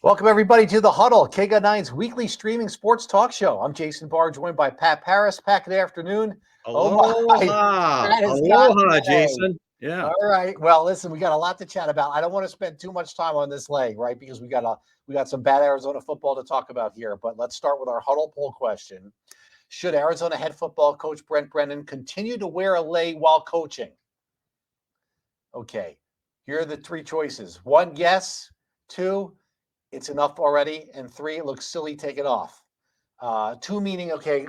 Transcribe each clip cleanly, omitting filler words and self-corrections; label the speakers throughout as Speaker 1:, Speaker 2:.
Speaker 1: Welcome, everybody, to the Huddle, KGUN9's weekly streaming sports talk show. I'm Jason Barr, joined by Pat Paris. Pat, good afternoon.
Speaker 2: Aloha. Aloha, Jason. Yeah.
Speaker 1: All right. Well, listen, we got a lot to chat about. I don't want to spend too much time on this leg, right? Because we got some bad Arizona football to talk about here. But let's start with our Huddle poll question. Should Arizona head football coach Brent Brennan continue to wear a lei while coaching? Okay. Here are the three choices. 1, yes. 2, it's enough already. And 3, it looks silly, take it off. 2 meaning, okay,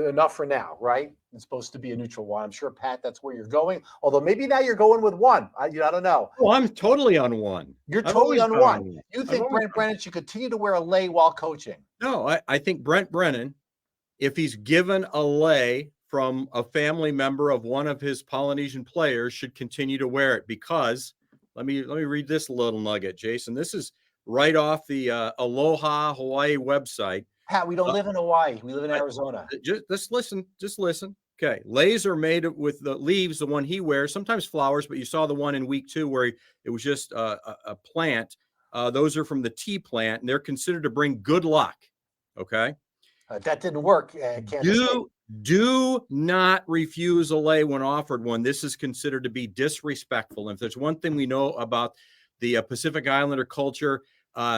Speaker 1: enough for now, right? It's supposed to be a neutral one. I'm sure, Pat, that's where you're going. Although maybe now you're going with 1. I don't know.
Speaker 2: Oh, I'm totally on 1.
Speaker 1: You're totally on 1. You think Brent Brennan should continue to wear a lei while coaching?
Speaker 2: No, I think Brent Brennan, if he's given a lei from a family member of one of his Polynesian players, should continue to wear it because, let me read this little nugget, Jason. This is right off the Aloha Hawaii website.
Speaker 1: Pat, we don't live in Hawaii. We live in Arizona.
Speaker 2: Just listen. Okay. Leis are made with the leaves, the one he wears, sometimes flowers, but you saw the one in week 2 where it was just a plant. Those are from the tea plant, and they're considered to bring good luck. Okay.
Speaker 1: That didn't work.
Speaker 2: Do not refuse a lei when offered one. This is considered to be disrespectful. And if there's one thing we know about the Pacific Islander culture,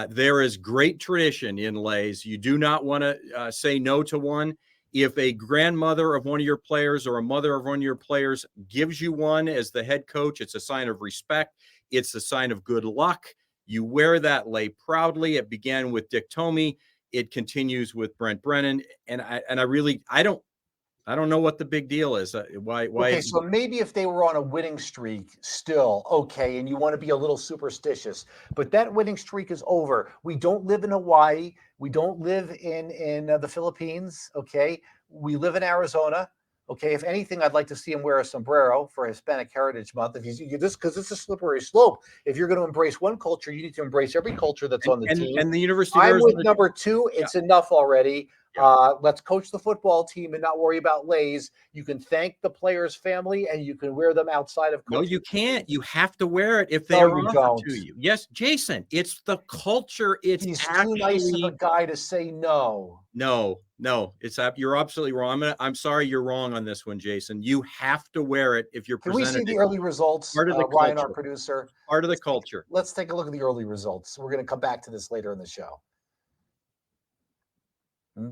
Speaker 2: there is great tradition in leis. You do not want to say no to one. If a grandmother of one of your players or a mother of one of your players gives you one as the head coach, it's a sign of respect. It's a sign of good luck. You wear that lei proudly. It began with Dick Tomey. It continues with Brent Brennan. And I don't know what the big deal is. Why?
Speaker 1: Okay, so maybe if they were on a winning streak still, okay, and you want to be a little superstitious, but that winning streak is over. We don't live in Hawaii. We don't live in the Philippines, okay? We live in Arizona, okay? If anything, I'd like to see him wear a sombrero for Hispanic Heritage Month. If you this, because it's a slippery slope. If you're going to embrace one culture, you need to embrace every culture that's on the team.
Speaker 2: And the University of
Speaker 1: Arizona,
Speaker 2: I'm
Speaker 1: with number 2. It's enough already. Yeah. Let's coach the football team and not worry about leis. You can thank the player's family and you can wear them outside of coaching.
Speaker 2: No, you can't. You have to wear it if they are offered to you. Yes, Jason, it's the culture. He's
Speaker 1: too nice of a guy to say no.
Speaker 2: No, you're absolutely wrong. I'm sorry you're wrong on this one, Jason. You have to wear it if you're presented.
Speaker 1: Can we see the early results?
Speaker 2: Part of the
Speaker 1: Ryan,
Speaker 2: culture.
Speaker 1: Our producer.
Speaker 2: Part of the culture.
Speaker 1: Let's take a look at the early results. We're going to come back to this later in the show.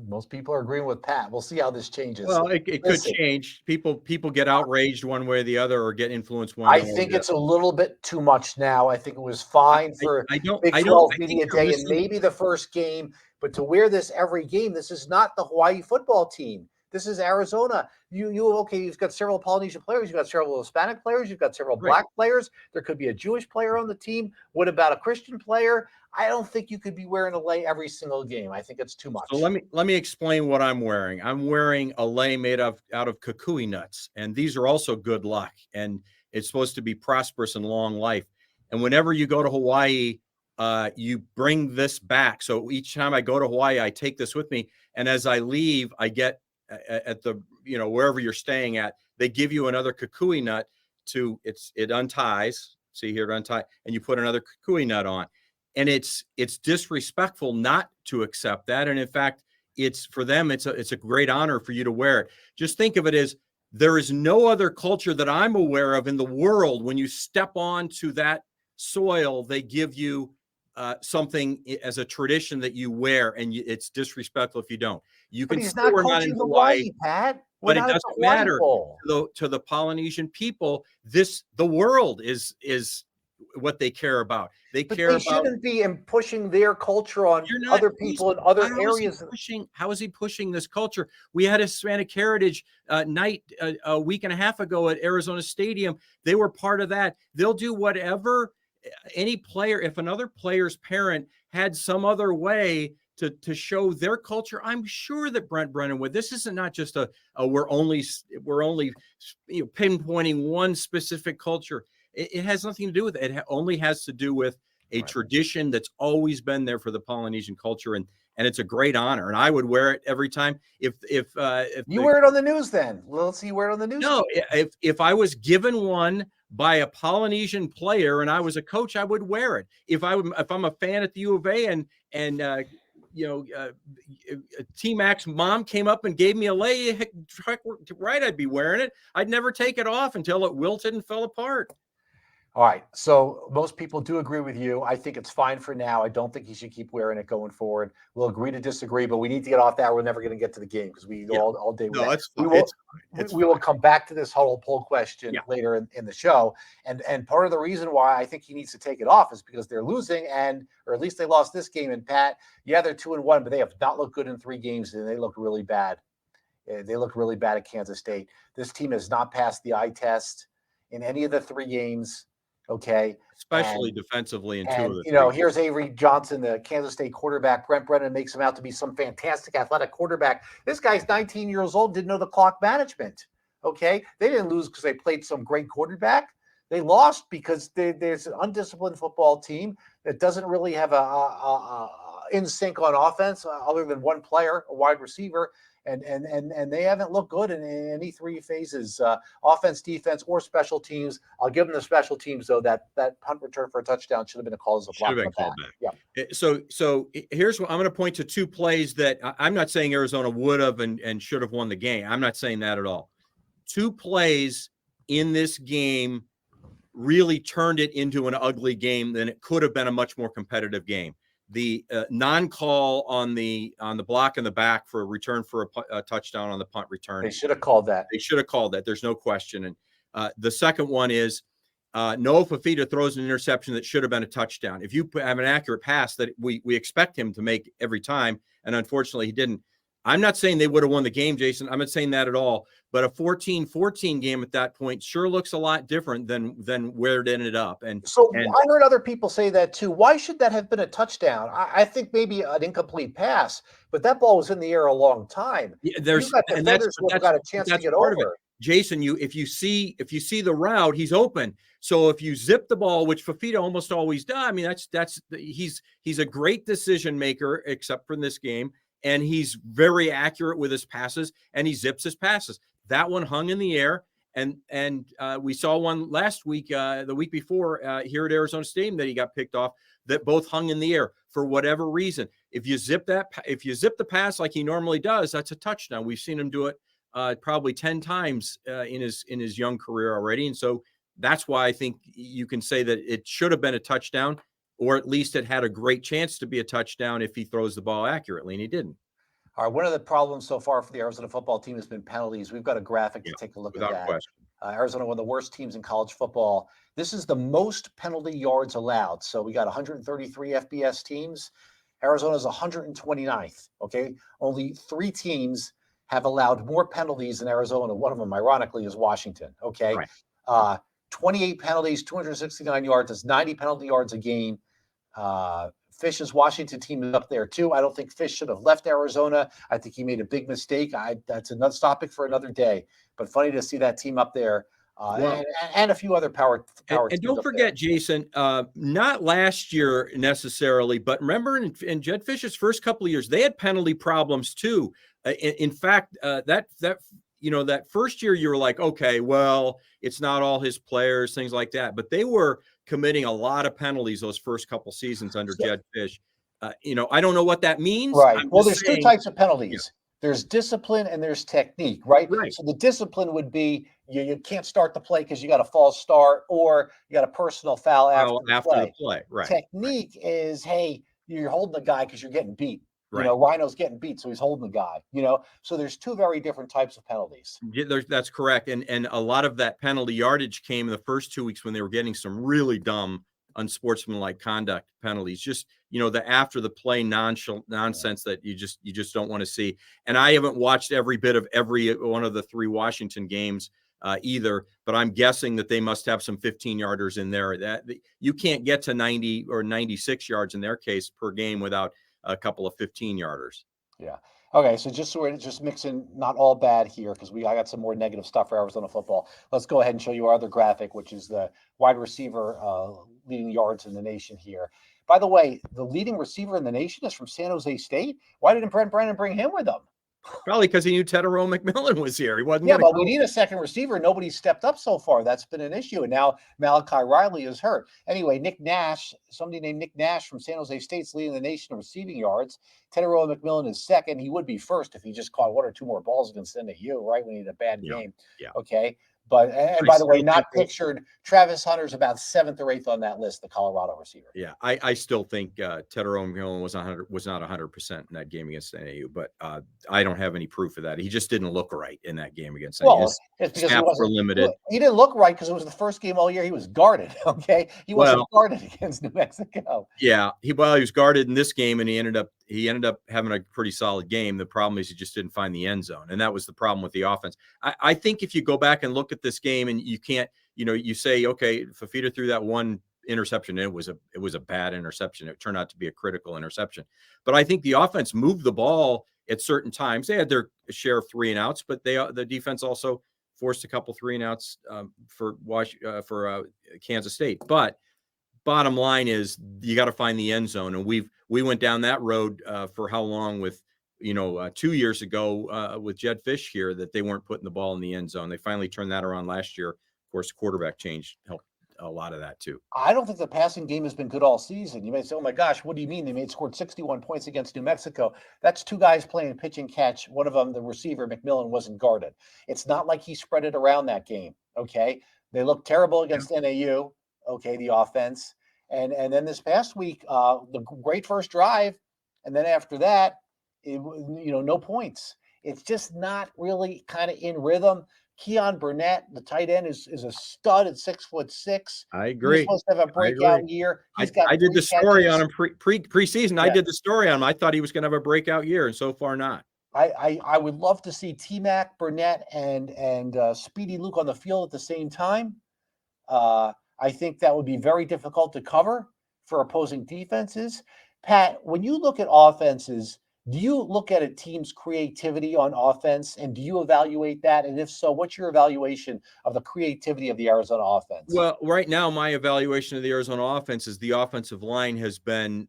Speaker 1: Most people are agreeing with Pat. We'll see how this changes.
Speaker 2: Well, it could change. People get outraged one way or the other, or get influenced one way.
Speaker 1: I think it's a little bit too much now. I think it was fine for Big 12 Media Day and maybe the first game, but to wear this every game, this is not the Hawaii football team. This is Arizona. You've got several Polynesian players. You've got several Hispanic players. You've got several Black players. There could be a Jewish player on the team. What about a Christian player? I don't think you could be wearing a lei every single game. I think it's too much.
Speaker 2: So let me explain what I'm wearing. I'm wearing a lei made out of kukui nuts, and these are also good luck, and it's supposed to be prosperous and long life. And whenever you go to Hawaii, you bring this back. So each time I go to Hawaii, I take this with me, and as I leave, I get at the wherever you're staying at, they give you another kukui nut it unties. See here, it untie, and you put another kukui nut on. And it's disrespectful not to accept that. And in fact, it's for them, it's a great honor for you to wear it. Just think of it as there is no other culture that I'm aware of in the world. When you step onto that soil, they give you something as a tradition that you wear, and it's disrespectful if you don't. You can still wear not in Hawaii,
Speaker 1: Pat.
Speaker 2: But it doesn't matter to the Polynesian people. The world is what they care about. They
Speaker 1: shouldn't be pushing their culture on other people in other areas.
Speaker 2: How is he pushing this culture? We had a Hispanic Heritage night a week and a half ago at Arizona Stadium. They were part of that. They'll do whatever any player, if another player's parent had some other way to show their culture, I'm sure that Brent Brennan would. This isn't not just we're only pinpointing one specific culture. It has nothing to do with it. It only has to do with a tradition that's always been there for the Polynesian culture, and it's a great honor. And I would wear it every time. If
Speaker 1: you wear it on the news, then let's see, you wear it on the news.
Speaker 2: No, if I was given one by a Polynesian player and I was a coach, I would wear it. If I'm a fan at the U of A and T-Mac's mom came up and gave me a lay, right, I'd be wearing it. I'd never take it off until it wilted and fell apart.
Speaker 1: All right. So most people do agree with you. I think it's fine for now. I don't think he should keep wearing it going forward. We'll agree to disagree, but we need to get off that. We're never going to get to the game because we go all day with
Speaker 2: No,
Speaker 1: that.
Speaker 2: it's fine.
Speaker 1: We will come back to this Huddle poll question later in the show. And part of the reason why I think he needs to take it off is because they're losing, or at least they lost this game. And Pat, they're 2-1, but they have not looked good in 3 games, and they look really bad. They look really bad at Kansas State. This team has not passed the eye test in any of the 3 games. Okay.
Speaker 2: Especially defensively in 2 of the 3.
Speaker 1: Here's Avery Johnson, the Kansas State quarterback. Brent Brennan makes him out to be some fantastic athletic quarterback. This guy's 19 years old, didn't know the clock management. Okay. They didn't lose because they played some great quarterback. They lost because there's an undisciplined football team that doesn't really have a in sync on offense other than one player, a wide receiver. And they haven't looked good in any 3 phases, offense, defense, or special teams. I'll give them the special teams, though. That punt return for a touchdown should have been a call as a block.
Speaker 2: Should have been called back.
Speaker 1: Yeah.
Speaker 2: So here's what I'm going to point to 2 plays that I'm not saying Arizona would have and should have won the game. I'm not saying that at all. 2 plays in this game really turned it into an ugly game. Then it could have been a much more competitive game. The non-call on the block in the back for a return for a touchdown on the punt return.
Speaker 1: They should have called that.
Speaker 2: There's no question. And the second one is Noah Fafita throws an interception that should have been a touchdown. If you have an accurate pass that we expect him to make every time, and unfortunately he didn't. I'm not saying they would have won the game, Jason. I'm not saying that at all. But a 14-14 game at that point sure looks a lot different than where it ended up. And
Speaker 1: I heard other people say that too. Why should that have been a touchdown? I think maybe an incomplete pass, but that ball was in the air a long time.
Speaker 2: Yeah, that's got
Speaker 1: a chance to get over.
Speaker 2: Jason, if you see the route, he's open. So if you zip the ball, which Fafita almost always does, I mean he's a great decision maker, except for in this game. And he's very accurate with his passes, and he zips his passes. That one hung in the air, and we saw one last week, the week before here at Arizona Stadium that he got picked off. That both hung in the air for whatever reason. If you zip the pass like he normally does, that's a touchdown. We've seen him do it probably 10 times in his young career already, and so that's why I think you can say that it should have been a touchdown. Or at least it had a great chance to be a touchdown if he throws the ball accurately, and he didn't.
Speaker 1: All right, one of the problems so far for the Arizona football team has been penalties. We've got a graphic to take a look at that.
Speaker 2: Question.
Speaker 1: Arizona, one of the worst teams in college football. This is the most penalty yards allowed. So we got 133 FBS teams. Arizona's 129th, okay? Only 3 teams have allowed more penalties than Arizona. One of them, ironically, is Washington, okay? Right. 28 penalties, 269 yards. That's 90 penalty yards a game. Fish's Washington team is up there too. I don't think Fish should have left Arizona. I think he made a big mistake. That's another topic for another day. But funny to see that team up there, and a few other power.
Speaker 2: And don't forget, Jason, not last year necessarily, but remember in Jed Fish's first couple of years, they had penalty problems too. In fact, that first year you were like, okay, well, it's not all his players, things like that, but they were committing a lot of penalties those first couple seasons under Jed Fish. I don't know what that means.
Speaker 1: Right. Well, there's 2 types of penalties. Yeah. There's discipline and there's technique, right? So the discipline would be you can't start the play because you got a false start or you got a personal foul after the play.
Speaker 2: Right.
Speaker 1: Technique is, hey, you're holding the guy because you're getting beat. Right. Rhino's getting beat, so he's holding the guy. So there's 2 very different types of penalties.
Speaker 2: Yeah, that's correct. And a lot of that penalty yardage came in the first 2 weeks when they were getting some really dumb, unsportsmanlike conduct penalties. Just the after the play nonsense that you just don't want to see. And I haven't watched every bit of every one of the 3 Washington games either, but I'm guessing that they must have some 15-yarders in there. That you can't get to 90 or 96 yards in their case per game without a couple of 15-yarders.
Speaker 1: Yeah. Okay. So we're just mixing not all bad here because I got some more negative stuff for Arizona football. Let's go ahead and show you our other graphic, which is the wide receiver leading yards in the nation here. By the way, the leading receiver in the nation is from San Jose State. Why didn't Brent Brennan bring him with him?
Speaker 2: Probably because he knew Tedero McMillan was here. He wasn't
Speaker 1: Yeah,
Speaker 2: going to
Speaker 1: but we
Speaker 2: go.
Speaker 1: need a second receiver. Nobody's stepped up so far. That's been an issue. And now Malachi Riley is hurt. Anyway, Nick Nash, somebody named Nick Nash from San Jose State's leading the nation in receiving yards. Tedero McMillan is second. He would be first if he just caught one or two more balls against NAU, right? When he had a bad
Speaker 2: Yeah,
Speaker 1: game.
Speaker 2: yeah.
Speaker 1: Okay. But, and
Speaker 2: I
Speaker 1: by the way,
Speaker 2: still think
Speaker 1: not pictured, Travis Hunter's about 7th or 8th on that list, the Colorado receiver.
Speaker 2: Yeah, I still think Tedero McMillan was not 100% in that game against NAU, but I don't have any proof of that. He just didn't look right in that game against NAU.
Speaker 1: Well, it's because
Speaker 2: snaps were limited.
Speaker 1: he didn't look right because it was the first game all year he was guarded. Okay, he wasn't guarded against New Mexico.
Speaker 2: Yeah, he was guarded in this game, and he ended up having a pretty solid game. The problem is he just didn't find the end zone, and that was the problem with the offense. I think if you go back and look at this game, and you can't, you say, okay, Fafita threw that one interception. It was a bad interception. It turned out to be a critical interception. But I think the offense moved the ball at certain times. They had their share of 3 and outs, but the defense also forced a couple 3 and outs for Kansas State. But bottom line is you got to find the end zone, and we went down that road for how long with 2 years ago with Jed Fish here, that they weren't putting the ball in the end zone. They finally turned that around last year. Of course, quarterback change helped a lot of that too.
Speaker 1: I don't think the passing game has been good all season. You may say, "Oh my gosh, what do you mean they scored 61 points against New Mexico?" That's 2 guys playing pitch and catch. One of them, the receiver McMillan, wasn't guarded. It's not like he spread it around that game. Okay, they looked terrible against NAU. Okay, the offense, and then this past week, the great first drive, and then after that, no points. It's just not really kind of in rhythm. Keon Burnett, the tight end, is a stud at 6'6".
Speaker 2: I agree.
Speaker 1: He's supposed to have a breakout year.
Speaker 2: I did the story on him preseason.
Speaker 1: Yeah.
Speaker 2: I did the story on him. I thought he was going to have a breakout year, and so far not.
Speaker 1: I would love to see T-Mac, Burnett, and Speedy Luke on the field at the same time. I think that would be very difficult to cover for opposing defenses. Pat, when you look at offenses, do you look at a team's creativity on offense, and do you evaluate that? And if so, what's your evaluation of the creativity of the Arizona offense?
Speaker 2: Well, right now, my evaluation of the Arizona offense is the offensive line has been,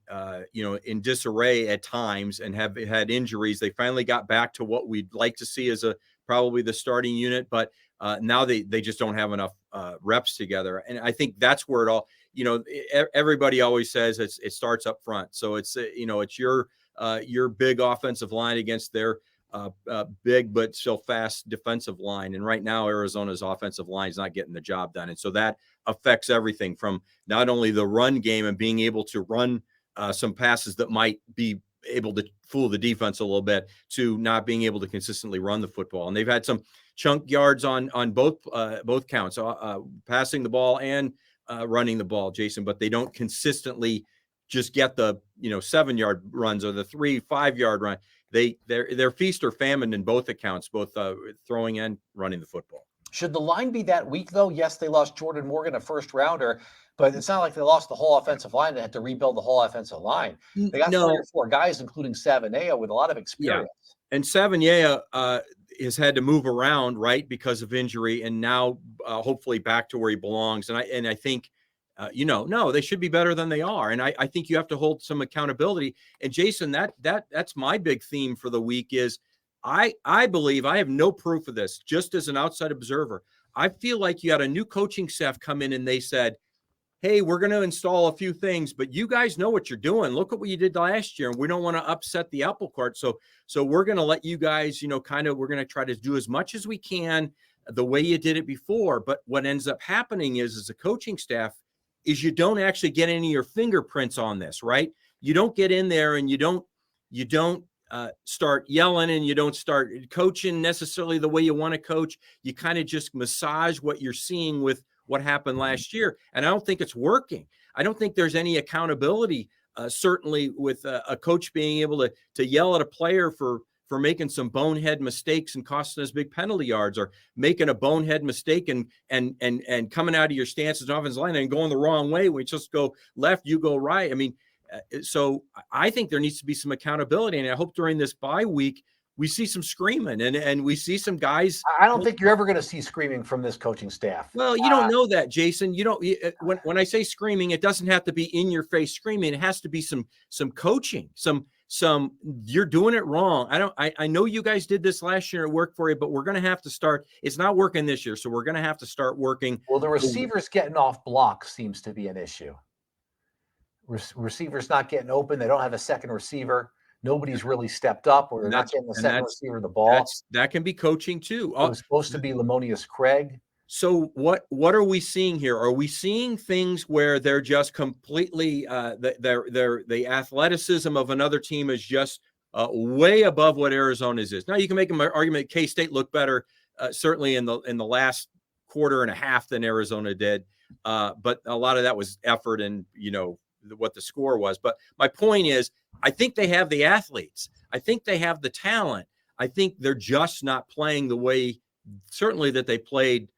Speaker 2: in disarray at times and have had injuries. They finally got back to what we'd like to see as probably the starting unit, but now they just don't have enough reps together. And I think that's where it all, everybody always says it starts up front. So it's your big offensive line against their big but still fast defensive line. And right now, Arizona's offensive line is not getting the job done. And so that affects everything from not only the run game and being able to run some passes that might be able to fool the defense a little bit, to not being able to consistently run the football. And they've had some chunk yards on both counts, passing the ball and running the ball, Jason, but they don't consistently just get the 7-yard runs or the 3-5-yard run. They're feast or famine in both accounts, both throwing and running the football.
Speaker 1: Should the line be that weak, though? Yes, they lost Jordan Morgan, a first rounder, but it's not like they lost the whole offensive line. They had to rebuild the whole offensive line. They got 3 or 4 guys, including Savaiinaea, with a lot of experience.
Speaker 2: Yeah. And Savaiinaea has had to move around, right, because of injury, and now hopefully back to where he belongs. And I think, no, they should be better than they are. And I think you have to hold some accountability. And Jason, that's my big theme for the week is I believe, I have no proof of this, just as an outside observer. I feel like you had a new coaching staff come in and they said, hey, we're going to install a few things, but you guys know what you're doing. Look at what you did last year. And we don't want to upset the apple cart. So we're going to let you guys, we're going to try to do as much as we can the way you did it before. But what ends up happening is, as a coaching staff, is you don't actually get any of your fingerprints on this, right? You don't get in there and you don't start yelling, and you don't start coaching necessarily the way you want to coach. You kind of just massage what you're seeing with what happened last year. And I don't think it's working. I don't think there's any accountability, certainly with a coach being able to yell at a player for making some bonehead mistakes and costing us big penalty yards, or making a bonehead mistake and coming out of your stance as an offensive line and going the wrong way. We just go left, you go right. I mean, so I think there needs to be some accountability. And I hope during this bye week, we see some screaming and we see some guys.
Speaker 1: I don't think you're ever going to see screaming from this coaching staff.
Speaker 2: Well, you don't know that, Jason. You don't. When I say screaming, it doesn't have to be in your face screaming. It has to be some coaching, some you're doing it wrong. I know you guys did this last year. It worked for you, but we're going to have to start. It's not working this year. So we're going to have to start working.
Speaker 1: Well, the receivers getting off blocks seems to be an issue. Receivers not getting open. They don't have a second receiver. Nobody's really stepped up, or they're not getting the second receiver the ball.
Speaker 2: That can be coaching too.
Speaker 1: It was supposed to be Lamonius Craig.
Speaker 2: So what are we seeing here? Are we seeing things where they're just completely the athleticism of another team is just way above what Arizona's is? Now you can make an argument K-State looked better certainly in the last quarter and a half than Arizona did, but a lot of that was effort and what the score was. But my point is, I think they have the athletes. I think they have the talent. I think they're just not playing the way certainly that they played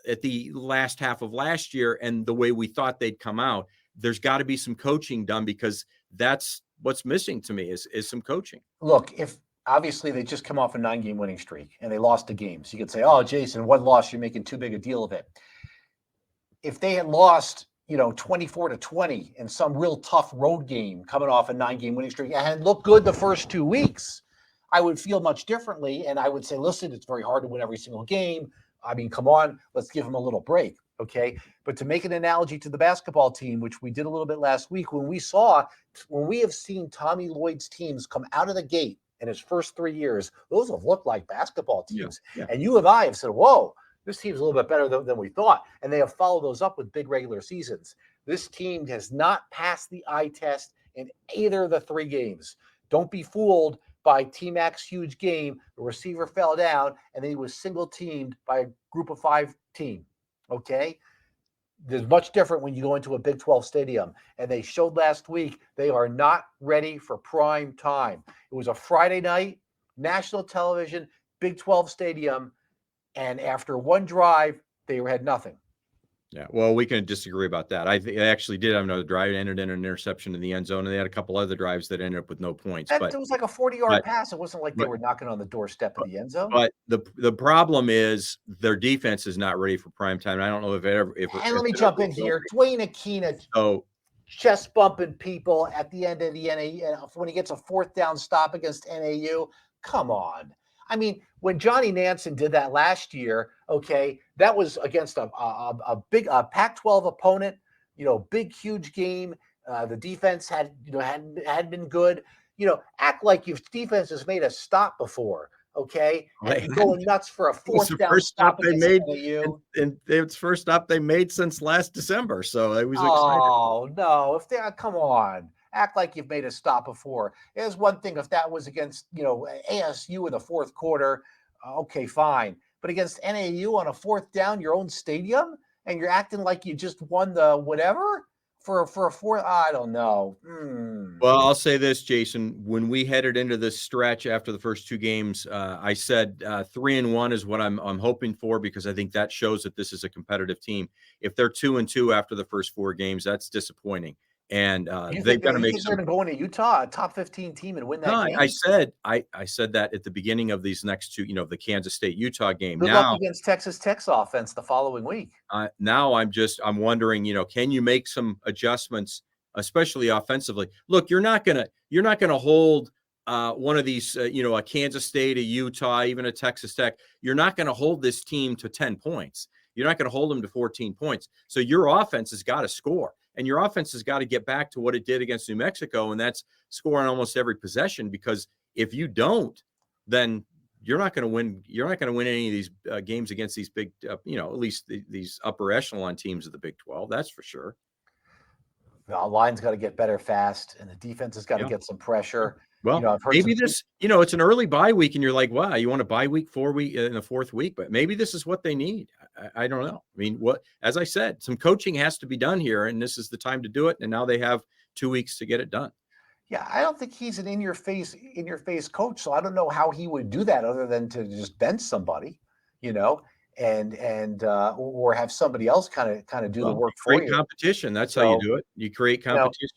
Speaker 2: at the last half of last year and the way we thought they'd come out. There's got to be some coaching done, because that's what's missing to me is some coaching.
Speaker 1: Look, if obviously they just come off a 9-game winning streak and they lost a game. So you could say, oh, Jason, one loss, you're making too big a deal of it. If they had lost 24-20 in some real tough road game coming off a 9-game winning streak and looked good the first 2 weeks, I would feel much differently. And I would say, listen, it's very hard to win every single game. I mean, come on, let's give them a little break. Okay. But to make an analogy to the basketball team, which we did a little bit last week, when we have seen Tommy Lloyd's teams come out of the gate in his first 3 years, those have looked like basketball teams. Yeah. And you and I have said, whoa, this team's a little bit better than we thought. And they have followed those up with big regular seasons. This team has not passed the eye test in either of the 3 games. Don't be fooled by T-Mac's huge game. The receiver fell down, and then he was single-teamed by a group of 5 team. Okay? There's much different when you go into a Big 12 stadium. And they showed last week they are not ready for prime time. It was a Friday night, national television, Big 12 stadium. And after one drive, they had nothing.
Speaker 2: Yeah, well, we can disagree about that. They actually did have another drive, ended in an interception in the end zone, and they had a couple other drives that ended up with no points.
Speaker 1: It was like a 40-yard pass. It wasn't like they were knocking on the doorstep of the end zone.
Speaker 2: But the problem is their defense is not ready for prime time. I don't know if it ever.
Speaker 1: And let me jump in here. Dwayne Akina, chest bumping people at the end of the NAU when he gets a 4th down stop against NAU. Come on. I mean, when Johnny Nansen did that last year, okay, that was against a big Pac-12 opponent, big, huge game. The defense had been good. Act like your defense has made a stop before, okay? And going nuts for a 4th down stop
Speaker 2: they made, and it's first stop they made since last December. So it was exciting.
Speaker 1: Oh no! Come on. Act like you've made a stop before. There's one thing if that was against, ASU in the 4th quarter, okay, fine. But against NAU on a 4th down, your own stadium, and you're acting like you just won the whatever for a 4th, I don't know.
Speaker 2: Well, I'll say this, Jason. When we headed into this stretch after the first 2 games, I said 3-1 is what I'm hoping for, because I think that shows that this is a competitive team. If they're 2-2 after the first 4 games, that's disappointing. And they've got to make some.
Speaker 1: They're going to Utah, a top 15 team, and win that game.
Speaker 2: I said that at the beginning of these next 2, the Kansas State Utah game.
Speaker 1: Good luck against Texas Tech's offense the following week.
Speaker 2: Now I'm wondering, can you make some adjustments, especially offensively? Look, you're not gonna hold one of these, a Kansas State, a Utah, even a Texas Tech. You're not going to hold this team to 10 points. You're not going to hold them to 14 points. So your offense has got to score. And your offense has got to get back to what it did against New Mexico, and that's scoring almost every possession. Because if you don't, then you're not going to win. You're not going to win any of these games against these big, at least these upper echelon teams of the Big 12. That's for sure.
Speaker 1: The line's got to get better fast, and the defense has got to get some pressure.
Speaker 2: Well, maybe this, it's an early bye week, and you're like, wow, you want a bye week 4 week in the 4th week, but maybe this is what they need. I don't know. I mean, as I said, some coaching has to be done here, and this is the time to do it. And now they have 2 weeks to get it done.
Speaker 1: Yeah, I don't think he's an in your face coach, so I don't know how he would do that other than to just bench somebody, and or have somebody else kind of do the work for you.
Speaker 2: Create competition. That's how you do it. You create competition.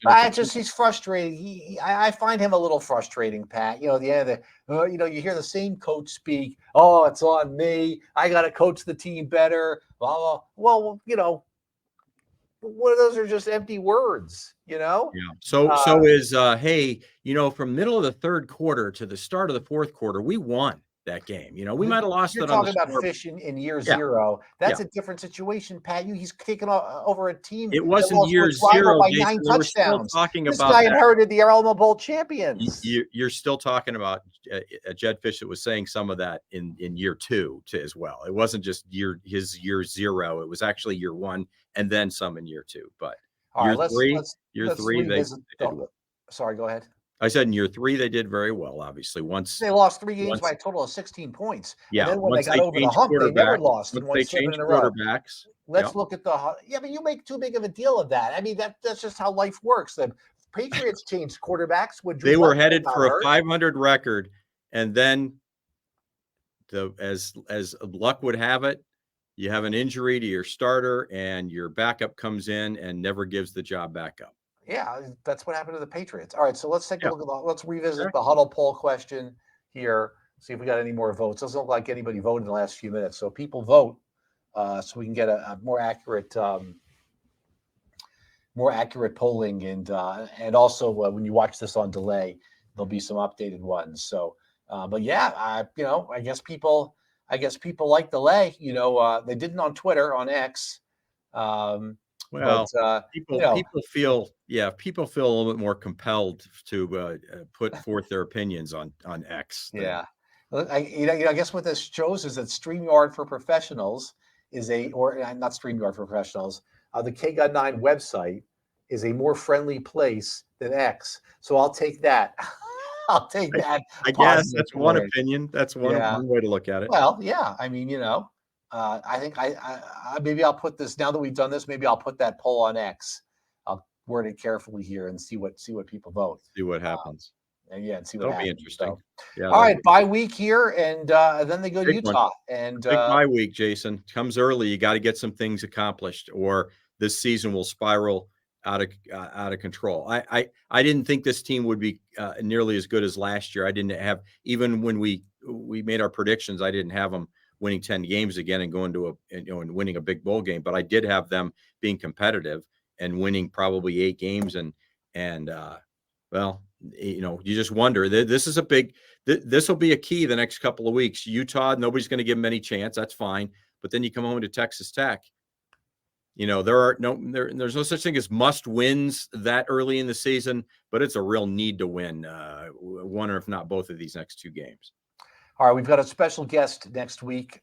Speaker 1: He's frustrating. I find him a little frustrating, Pat. At the end of the, you hear the same coach speak. Oh, it's on me. I got to coach the team better. Blah, blah. Well, one of those are just empty words, you know?
Speaker 2: Yeah. So is hey, from middle of the third quarter to the start of the fourth quarter, we won that game. We might have lost
Speaker 1: You're
Speaker 2: it on the
Speaker 1: talking about
Speaker 2: score.
Speaker 1: Fish in year
Speaker 2: Yeah,
Speaker 1: zero.
Speaker 2: yeah.
Speaker 1: That's a different situation, Pat. He's taken over a team
Speaker 2: It
Speaker 1: that
Speaker 2: wasn't
Speaker 1: lost to
Speaker 2: year
Speaker 1: its rival
Speaker 2: zero,
Speaker 1: by
Speaker 2: Jason.
Speaker 1: 9
Speaker 2: We're still
Speaker 1: touchdowns.
Speaker 2: talking
Speaker 1: This
Speaker 2: about
Speaker 1: guy
Speaker 2: that.
Speaker 1: inherited the Alamo Bowl champions.
Speaker 2: You're still talking about Jed Fish that was saying some of that in year two as well. It wasn't just his year zero. It was actually year one and then some in year two. But
Speaker 1: All right, let's
Speaker 2: year three, they
Speaker 1: revisit.
Speaker 2: did well.
Speaker 1: Sorry, go ahead.
Speaker 2: I said in year three, they did very well, obviously.
Speaker 1: They lost 3 games by a total of 16 points. And
Speaker 2: Yeah,
Speaker 1: then when they
Speaker 2: once
Speaker 1: got
Speaker 2: they
Speaker 1: over the
Speaker 2: changed
Speaker 1: hump, they never
Speaker 2: quarterbacks,
Speaker 1: lost and
Speaker 2: once
Speaker 1: won
Speaker 2: they
Speaker 1: 7 in
Speaker 2: changed
Speaker 1: a row.
Speaker 2: quarterbacks.
Speaker 1: Let's look at yeah, but you make too big of a deal of that. I mean, that's just how life works. The Patriots changed quarterbacks when Drew
Speaker 2: They were
Speaker 1: Bledsoe
Speaker 2: headed
Speaker 1: got
Speaker 2: for a
Speaker 1: hurt.
Speaker 2: 500 record, and then as luck would have it, you have an injury to your starter, and your backup comes in and never gives the job back up.
Speaker 1: Yeah, that's what happened to the Patriots. All right, so let's take a look at let's revisit
Speaker 2: Okay.
Speaker 1: the Huddle poll question here. See if we got any more votes. Doesn't look like anybody voted in the last few minutes. So people vote so we can get a more accurate polling, and also when you watch this on delay, there'll be some updated ones. So, but yeah, I guess people like delay. They didn't on Twitter, on X.
Speaker 2: Well,
Speaker 1: but
Speaker 2: people feel a little bit more compelled to put forth their opinions on X.
Speaker 1: Yeah. I guess what this shows is that StreamYard for Professionals or not StreamYard for Professionals, the KGUD9 website is a more friendly place than X. So I'll take that. I'll take that.
Speaker 2: I guess that's one opinion. That's one way to look at it.
Speaker 1: Well, yeah. I mean, I think maybe I'll put this, now that we've done this, maybe I'll put that poll on X. I'll word it carefully here and see what people vote.
Speaker 2: See what happens.
Speaker 1: And see what happens.
Speaker 2: That'll be interesting.
Speaker 1: So,
Speaker 2: yeah.
Speaker 1: All right, bye week here, and then they go to Utah. And
Speaker 2: big bye week, Jason, comes early. You got to get some things accomplished, or this season will spiral out of control. I didn't think this team would be nearly as good as last year. I didn't have, even when we made our predictions, I didn't have them winning 10 games again and going to and winning a big bowl game, but I did have them being competitive and winning probably 8 games. And well, you just wonder. This is a big. This will be a key the next couple of weeks. Utah, nobody's going to give them any chance. That's fine. But then you come home to Texas Tech. There's no such thing as must wins that early in the season, but it's a real need to win one or if not both of these next 2 games.
Speaker 1: All right, we've got a special guest next week.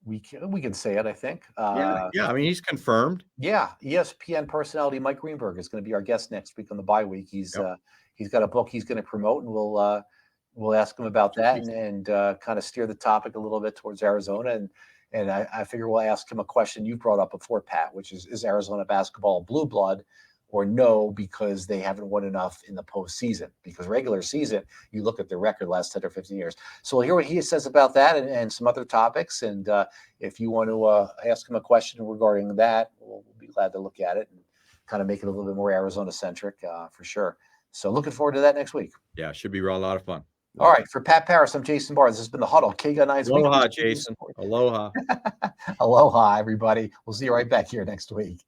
Speaker 1: We can say it, I think.
Speaker 2: Yeah. I mean, he's confirmed.
Speaker 1: Yeah, ESPN personality Mike Greenberg is going to be our guest next week on the bye week. He's got a book he's going to promote, and we'll ask him about that and kind of steer the topic a little bit towards Arizona. And I figure we'll ask him a question you brought up before, Pat, which is Arizona basketball blue blood or no, because they haven't won enough in the postseason. Because regular season, you look at their record last 10 or 15 years. So we'll hear what he says about that and some other topics. And if you want to ask him a question regarding that, we'll be glad to look at it and kind of make it a little bit more Arizona-centric for sure. So looking forward to that next week.
Speaker 2: Yeah, should be a lot of fun.
Speaker 1: All right, for Pat Paris, I'm Jason Barr. This has been the Huddle. KGUD9's
Speaker 2: Aloha, Jason. Aloha.
Speaker 1: Aloha, everybody. We'll see you right back here next week.